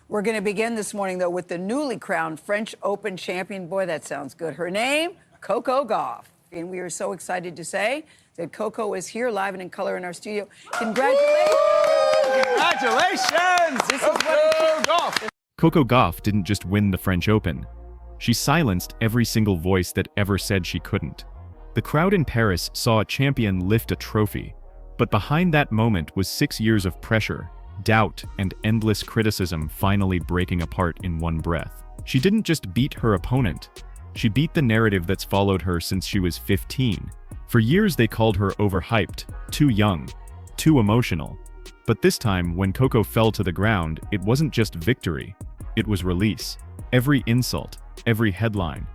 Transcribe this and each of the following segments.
We're going to begin this morning, though, with the newly crowned French Open champion. Boy, that sounds good. Her name, Coco Gauff. And we are so excited to say that Coco is here live and in color in our studio. Congratulations! Congratulations! This is Coco Gauff. Coco Gauff didn't just win the French Open. She silenced every single voice that ever said she couldn't. The crowd in Paris saw a champion lift a trophy. But behind that moment was 6 years of pressure, doubt, and endless criticism finally breaking apart in one breath. She didn't just beat her opponent. She beat the narrative that's followed her since she was 15. For years they called her overhyped, too young, too emotional. But this time, when Coco fell to the ground, it wasn't just victory. It was release. Every insult, every headline,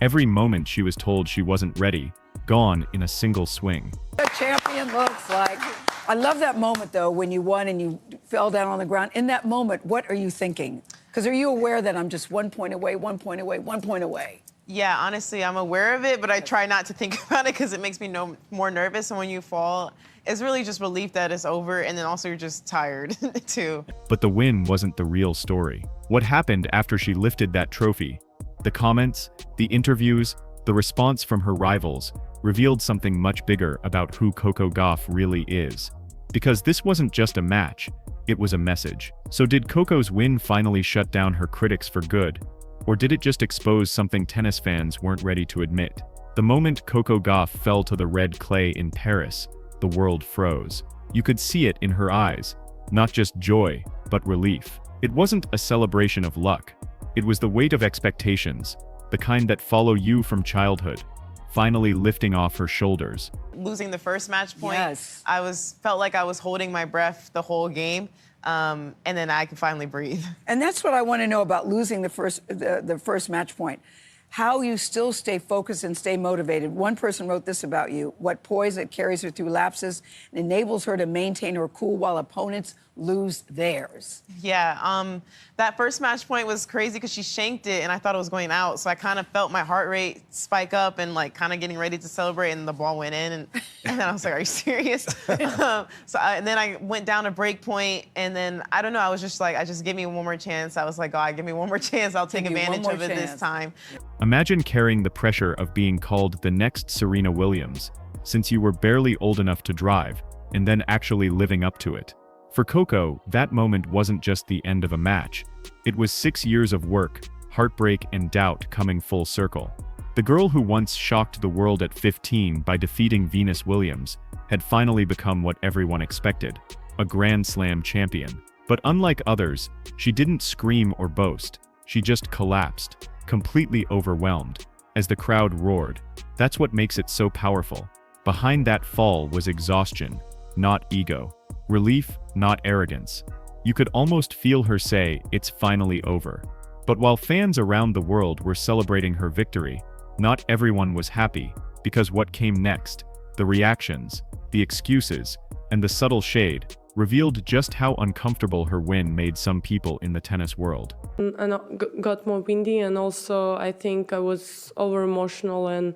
every moment she was told she wasn't ready, gone in a single swing. The champion looks like. I love that moment, though, when you won and you fell down on the ground. In that moment, what are you thinking? Because are you aware that I'm just 1 point away, 1 point away, 1 point away? Yeah, honestly, I'm aware of it, but I try not to think about it because it makes me more nervous. And when you fall, it's really just relief that it's over, and then also you're just tired, too. But the win wasn't the real story. What happened after she lifted that trophy? The comments, the interviews, the response from her rivals revealed something much bigger about who Coco Gauff really is. Because this wasn't just a match, it was a message. So did Coco's win finally shut down her critics for good? Or did it just expose something tennis fans weren't ready to admit? The moment Coco Gauff fell to the red clay in Paris, the world froze. You could see it in her eyes. Not just joy, but relief. It wasn't a celebration of luck. It was the weight of expectations, the kind that follow you from childhood, finally lifting off her shoulders. Losing the first match point, Yes. felt like I was holding my breath the whole game, and then I could finally breathe. And that's what I want to know about losing the first match point. How you still stay focused and stay motivated. One person wrote this about you: what poise it carries her through lapses and enables her to maintain her cool while opponents lose theirs. Yeah, that first match point was crazy because she shanked it and I thought it was going out. So I kind of felt my heart rate spike up and like kind of getting ready to celebrate, and the ball went in. And then I was like, are you serious? And then I went down a break point, and then I don't know, I was just like, just give me one more chance. I was like, God, give me one more chance. I'll take advantage of it this time. Imagine carrying the pressure of being called the next Serena Williams, since you were barely old enough to drive, and then actually living up to it. For Coco, that moment wasn't just the end of a match. It was 6 years of work, heartbreak, and doubt coming full circle. The girl who once shocked the world at 15 by defeating Venus Williams had finally become what everyone expected: a Grand Slam champion. But unlike others, she didn't scream or boast. She just collapsed, completely overwhelmed, as the crowd roared. That's what makes it so powerful. Behind that fall was exhaustion, not ego. Relief, not arrogance. You could almost feel her say, "It's finally over." But while fans around the world were celebrating her victory, not everyone was happy, because what came next, the reactions, the excuses, and the subtle shade, revealed just how uncomfortable her win made some people in the tennis world. And I got more windy, and also I think I was over emotional, and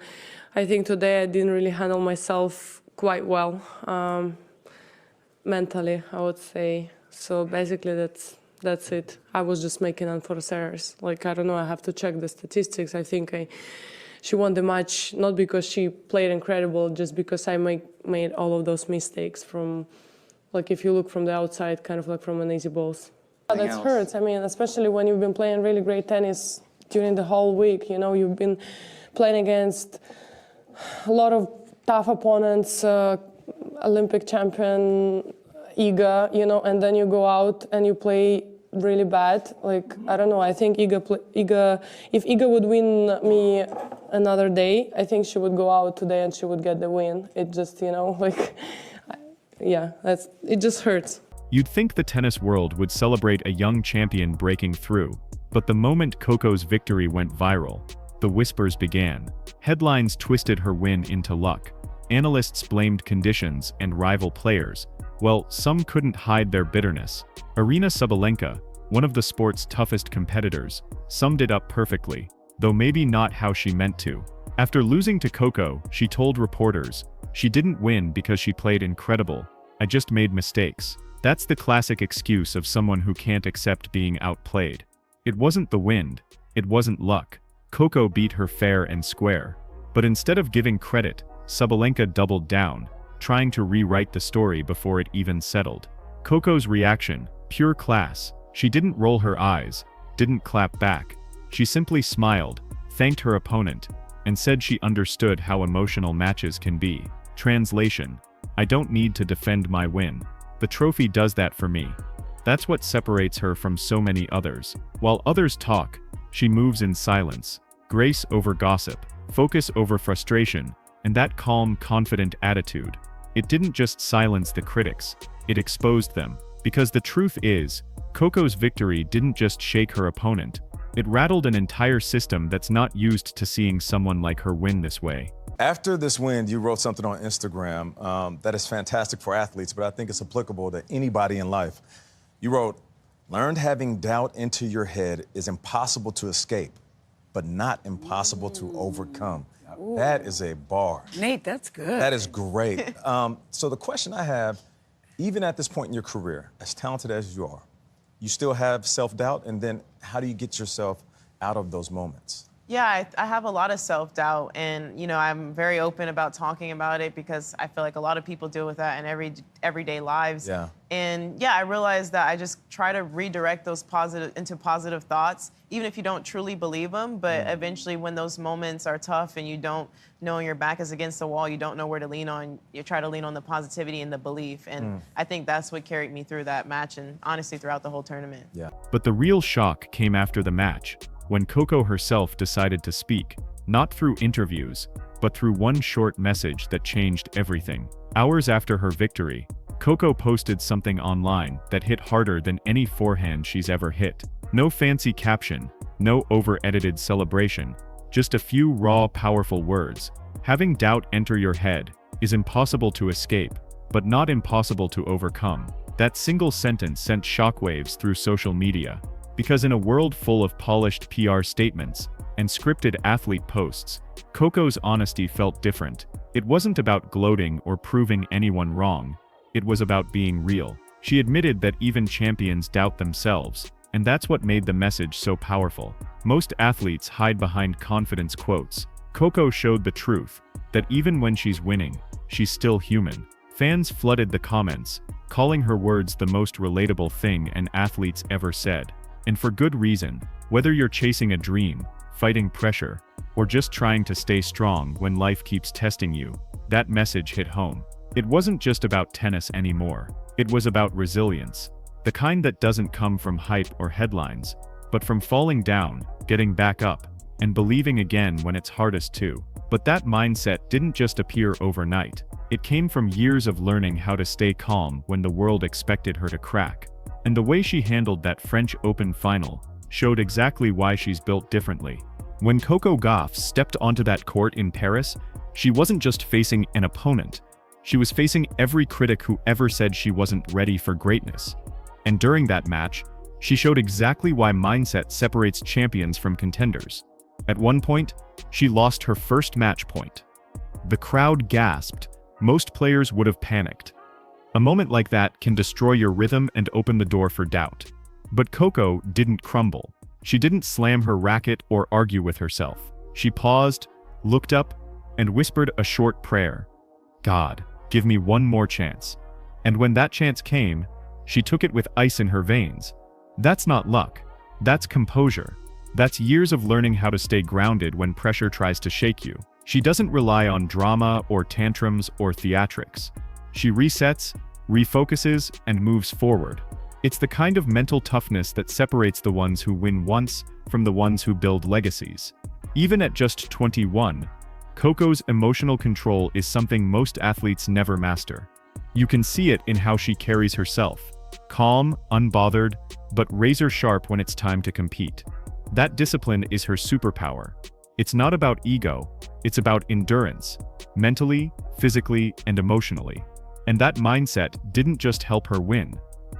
I think today I didn't really handle myself quite well. Mentally, I would say. So basically that's it. I was just making unforced errors. Like, I don't know, I have to check the statistics. I think she won the match not because she played incredible, just because I made all of those mistakes from, like, if you look from the outside, kind of like from an easy balls. That hurts. I mean, especially when you've been playing really great tennis during the whole week. You know, you've been playing against a lot of tough opponents, Olympic champion Iga, you know, and then you go out and you play really bad. Like, I don't know, I think if Iga would win me another day, I think she would go out today and she would get the win. It just, you know, like, yeah, it just hurts. You'd think the tennis world would celebrate a young champion breaking through, but the moment Coco's victory went viral, the whispers began. Headlines twisted her win into luck. Analysts blamed conditions and rival players. Well, some couldn't hide their bitterness. Aryna Sabalenka, one of the sport's toughest competitors, summed it up perfectly, though maybe not how she meant to. After losing to Coco, she told reporters, "She didn't win because she played incredible. I just made mistakes." That's the classic excuse of someone who can't accept being outplayed. It wasn't the wind, it wasn't luck. Coco beat her fair and square. But instead of giving credit, Sabalenka doubled down, trying to rewrite the story before it even settled. Coco's reaction, pure class. She didn't roll her eyes, didn't clap back. She simply smiled, thanked her opponent, and said she understood how emotional matches can be. Translation: I don't need to defend my win. The trophy does that for me. That's what separates her from so many others. While others talk, she moves in silence. Grace over gossip, focus over frustration, and that calm, confident attitude. It didn't just silence the critics, it exposed them. Because the truth is, Coco's victory didn't just shake her opponent, it rattled an entire system that's not used to seeing someone like her win this way. After this win, you wrote something on Instagram that is fantastic for athletes, but I think it's applicable to anybody in life. You wrote, "Learned having doubt into your head is impossible to escape, but not impossible to overcome." Ooh. That is a bar. Nate, that's good. That is great. So the question I have, even at this point in your career, as talented as you are, you still have self-doubt, and then how do you get yourself out of those moments? Yeah, I have a lot of self-doubt, and I'm very open about talking about it because I feel like a lot of people deal with that in everyday lives. Yeah. And yeah, I realized that I just try to redirect those positive thoughts, even if you don't truly believe them. But eventually, when those moments are tough and you don't know your back is against the wall, you don't know where to lean on, you try to lean on the positivity and the belief. And I think that's what carried me through that match and honestly throughout the whole tournament. Yeah. But the real shock came after the match, when Coco herself decided to speak, not through interviews, but through one short message that changed everything. Hours after her victory, Coco posted something online that hit harder than any forehand she's ever hit. No fancy caption, no over-edited celebration, just a few raw, powerful words. Having doubt enter your head is impossible to escape, but not impossible to overcome. That single sentence sent shockwaves through social media. Because in a world full of polished PR statements and scripted athlete posts, Coco's honesty felt different. It wasn't about gloating or proving anyone wrong. It was about being real. She admitted that even champions doubt themselves, and that's what made the message so powerful. Most athletes hide behind confidence quotes. Coco showed the truth, that even when she's winning, she's still human. Fans flooded the comments, calling her words the most relatable thing an athlete's ever said. And for good reason. Whether you're chasing a dream, fighting pressure, or just trying to stay strong when life keeps testing you, that message hit home. It wasn't just about tennis anymore. It was about resilience. The kind that doesn't come from hype or headlines, but from falling down, getting back up, and believing again when it's hardest to. But that mindset didn't just appear overnight. It came from years of learning how to stay calm when the world expected her to crack. And the way she handled that French Open final showed exactly why she's built differently. When Coco Gauff stepped onto that court in Paris, she wasn't just facing an opponent. She was facing every critic who ever said she wasn't ready for greatness. And during that match, she showed exactly why mindset separates champions from contenders. At one point, she lost her first match point. The crowd gasped. Most players would have panicked. A moment like that can destroy your rhythm and open the door for doubt. But Coco didn't crumble. She didn't slam her racket or argue with herself. She paused, looked up, and whispered a short prayer. God, give me one more chance. And when that chance came, she took it with ice in her veins. That's not luck. That's composure. That's years of learning how to stay grounded when pressure tries to shake you. She doesn't rely on drama or tantrums or theatrics. She resets, refocuses, and moves forward. It's the kind of mental toughness that separates the ones who win once from the ones who build legacies. Even at just 21, Coco's emotional control is something most athletes never master. You can see it in how she carries herself. Calm, unbothered, but razor sharp when it's time to compete. That discipline is her superpower. It's not about ego, it's about endurance, mentally, physically, and emotionally. And that mindset didn't just help her win.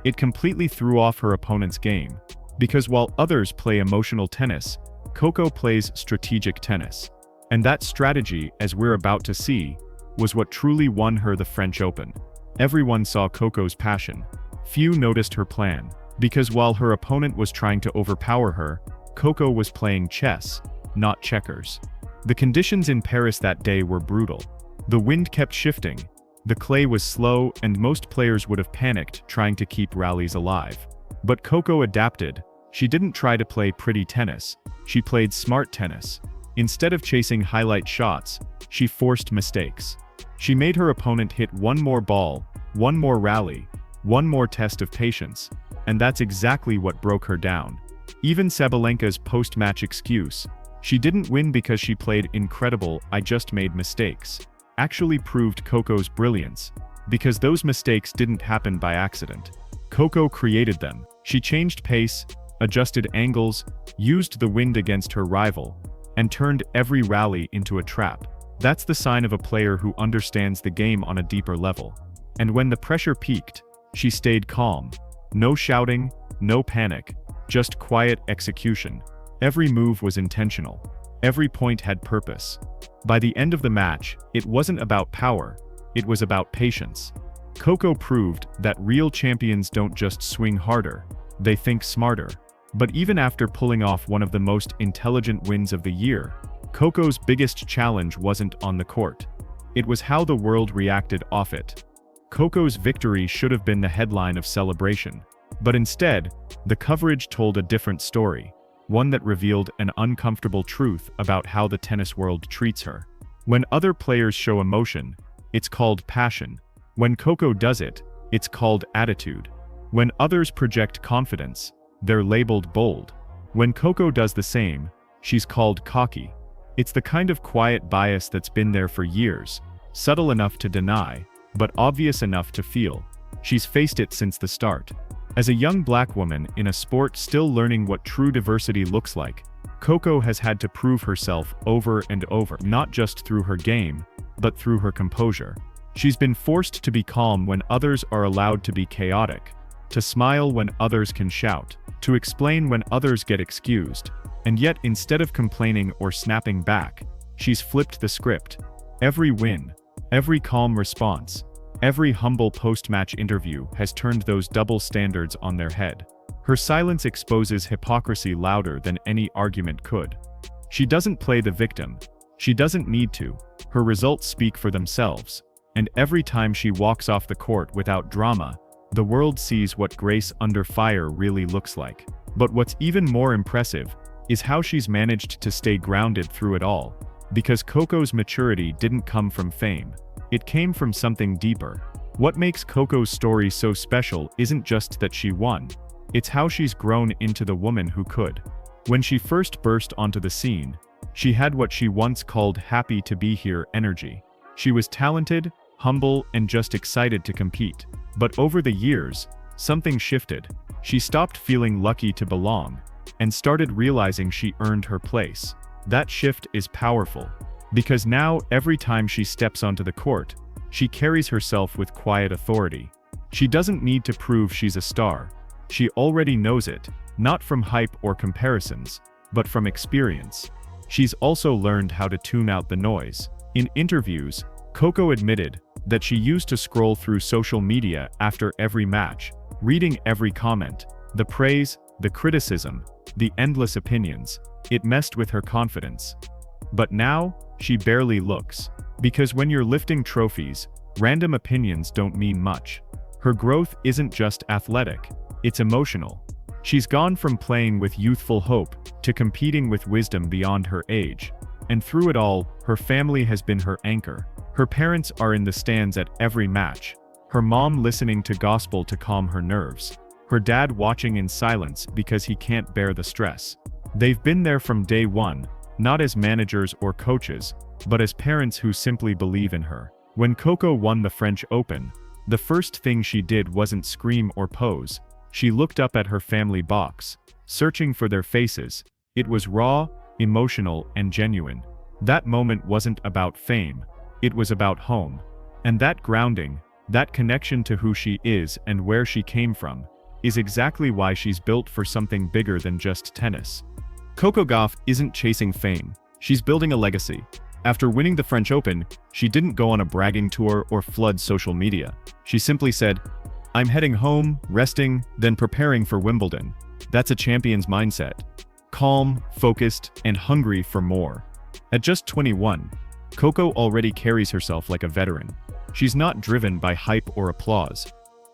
It completely threw off her opponent's game. Because while others play emotional tennis, Coco plays strategic tennis. And that strategy, as we're about to see, was what truly won her the French Open. Everyone saw Coco's passion, Few noticed her plan, because while her opponent was trying to overpower her, Coco was playing chess, not checkers. The conditions in Paris that day were brutal. The wind kept shifting, the clay was slow, and most players would have panicked trying to keep rallies alive. But Coco adapted. She didn't try to play pretty tennis, she played smart tennis. Instead of chasing highlight shots, she forced mistakes. She made her opponent hit one more ball, one more rally, one more test of patience, and that's exactly what broke her down. Even Sabalenka's post-match excuse, "She didn't win because she played incredible, I just made mistakes," actually proved Coco's brilliance, because those mistakes didn't happen by accident. Coco created them. She changed pace, adjusted angles, used the wind against her rival, and turned every rally into a trap. That's the sign of a player who understands the game on a deeper level. And when the pressure peaked, she stayed calm. No shouting, no panic, just quiet execution. Every move was intentional. Every point had purpose. By the end of the match, it wasn't about power, it was about patience. Coco proved that real champions don't just swing harder, they think smarter. But even after pulling off one of the most intelligent wins of the year, Coco's biggest challenge wasn't on the court. It was how the world reacted off it. Coco's victory should have been the headline of celebration. But instead, the coverage told a different story, one that revealed an uncomfortable truth about how the tennis world treats her. When other players show emotion, it's called passion. When Coco does it, it's called attitude. When others project confidence, they're labeled bold. When Coco does the same, she's called cocky. It's the kind of quiet bias that's been there for years, subtle enough to deny, but obvious enough to feel. She's faced it since the start. As a young black woman in a sport still learning what true diversity looks like, Coco has had to prove herself over and over, not just through her game, but through her composure. She's been forced to be calm when others are allowed to be chaotic, to smile when others can shout, to explain when others get excused, and yet instead of complaining or snapping back, she's flipped the script. Every win, every calm response, every humble post-match interview has turned those double standards on their head. Her silence exposes hypocrisy louder than any argument could. She doesn't play the victim. She doesn't need to. Her results speak for themselves. And every time she walks off the court without drama, the world sees what grace under fire really looks like. But what's even more impressive is how she's managed to stay grounded through it all. Because Coco's maturity didn't come from fame. It came from something deeper. What makes Coco's story so special isn't just that she won. It's how she's grown into the woman who could. When she first burst onto the scene, she had what she once called happy to be here energy. She was talented, humble, and just excited to compete. But over the years, something shifted. She stopped feeling lucky to belong, and started realizing she earned her place. That shift is powerful, because now every time she steps onto the court, she carries herself with quiet authority. She doesn't need to prove she's a star. She already knows it, not from hype or comparisons, but from experience. She's also learned how to tune out the noise. In interviews, Coco admitted that she used to scroll through social media after every match, reading every comment, the praise, the criticism, the endless opinions. It messed with her confidence. But now, she barely looks. Because when you're lifting trophies, random opinions don't mean much. Her growth isn't just athletic, it's emotional. She's gone from playing with youthful hope to competing with wisdom beyond her age. And through it all, her family has been her anchor. Her parents are in the stands at every match. Her mom listening to gospel to calm her nerves. Her dad watching in silence because he can't bear the stress. They've been there from day one, not as managers or coaches, but as parents who simply believe in her. When Coco won the French Open, the first thing she did wasn't scream or pose. She looked up at her family box, searching for their faces. It was raw, emotional, and genuine. That moment wasn't about fame. It was about home. And that grounding, that connection to who she is and where she came from, is exactly why she's built for something bigger than just tennis. Coco Gauff isn't chasing fame. She's building a legacy. After winning the French Open, she didn't go on a bragging tour or flood social media. She simply said, I'm heading home, resting, then preparing for Wimbledon. That's a champion's mindset. Calm, focused, and hungry for more. At just 21, Coco already carries herself like a veteran. She's not driven by hype or applause.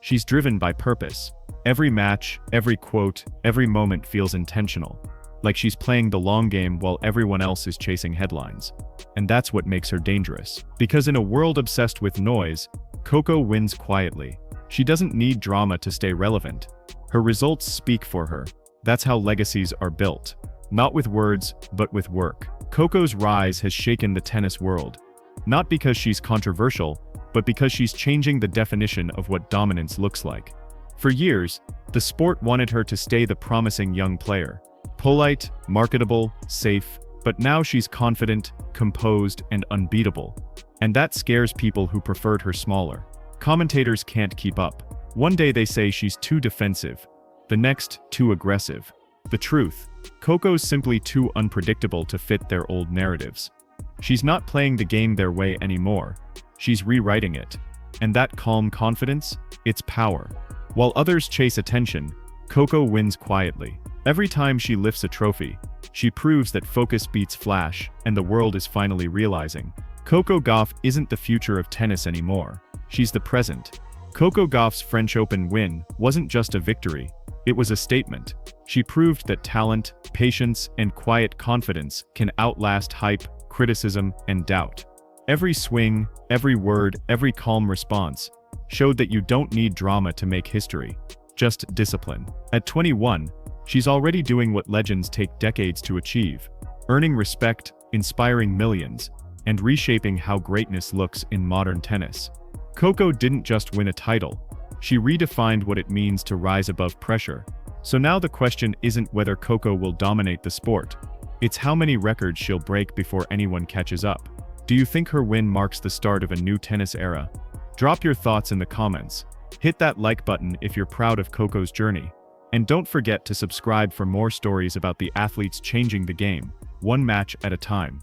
She's driven by purpose. Every match, every quote, every moment feels intentional. Like she's playing the long game while everyone else is chasing headlines. And that's what makes her dangerous. Because in a world obsessed with noise, Coco wins quietly. She doesn't need drama to stay relevant. Her results speak for her. That's how legacies are built. Not with words, but with work. Coco's rise has shaken the tennis world. Not because she's controversial, but because she's changing the definition of what dominance looks like. For years, the sport wanted her to stay the promising young player. Polite, marketable, safe, but now she's confident, composed, and unbeatable. And that scares people who preferred her smaller. Commentators can't keep up. One day they say she's too defensive, the next, too aggressive. The truth, Coco's simply too unpredictable to fit their old narratives. She's not playing the game their way anymore. She's rewriting it. And that calm confidence, it's power. While others chase attention, Coco wins quietly. Every time she lifts a trophy, she proves that focus beats flash, and the world is finally realizing. Coco Gauff isn't the future of tennis anymore. She's the present. Coco Gauff's French Open win wasn't just a victory, it was a statement. She proved that talent, patience, and quiet confidence can outlast hype, criticism, and doubt. Every swing, every word, every calm response showed that you don't need drama to make history, just discipline. At 21, she's already doing what legends take decades to achieve, earning respect, inspiring millions, and reshaping how greatness looks in modern tennis. Coco didn't just win a title, she redefined what it means to rise above pressure. So now the question isn't whether Coco will dominate the sport, it's how many records she'll break before anyone catches up. Do you think her win marks the start of a new tennis era? Drop your thoughts in the comments. Hit that like button if you're proud of Coco's journey. And don't forget to subscribe for more stories about the athletes changing the game, one match at a time.